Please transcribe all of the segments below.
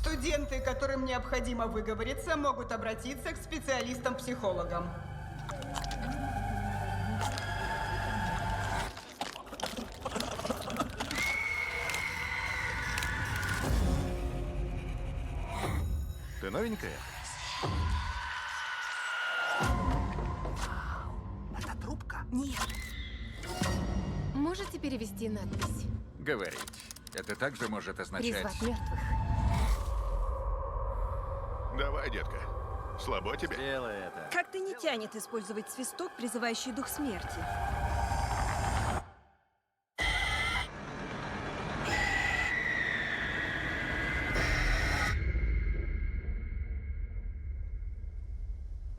Студенты, которым необходимо выговориться, могут обратиться к специалистам-психологам. Ты новенькая? Это трубка? Нет. Можете перевести надпись? Говорить. Это также может означать... Призвать мертвых. Давай, детка. Слабо тебе? Делай это. Как-то не тянет использовать свисток, призывающий дух смерти.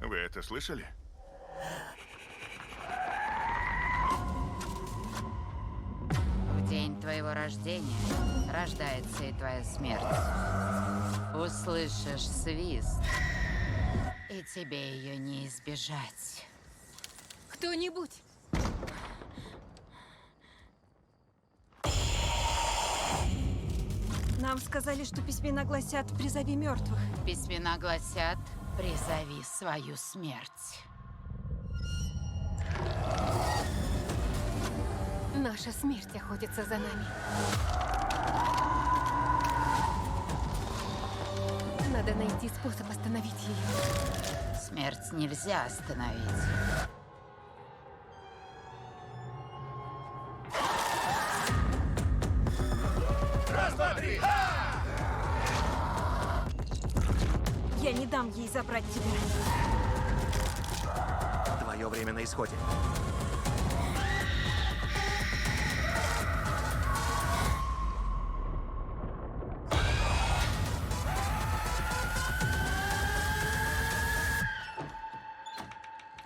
Вы это слышали? В день твоего рождения рождается и твоя смерть. Услышишь свист, и тебе ее не избежать. Кто-нибудь! Нам сказали, что письмена гласят «призови мертвых». Письмена гласят: призови свою смерть. Наша смерть охотится за нами. Надо найти способ остановить ее. Смерть нельзя остановить. Раз, два, три! Я не дам ей забрать тебя. Твое время на исходе.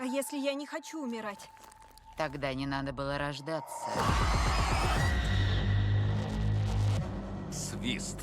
А если я не хочу умирать? Тогда не надо было рождаться. Свист.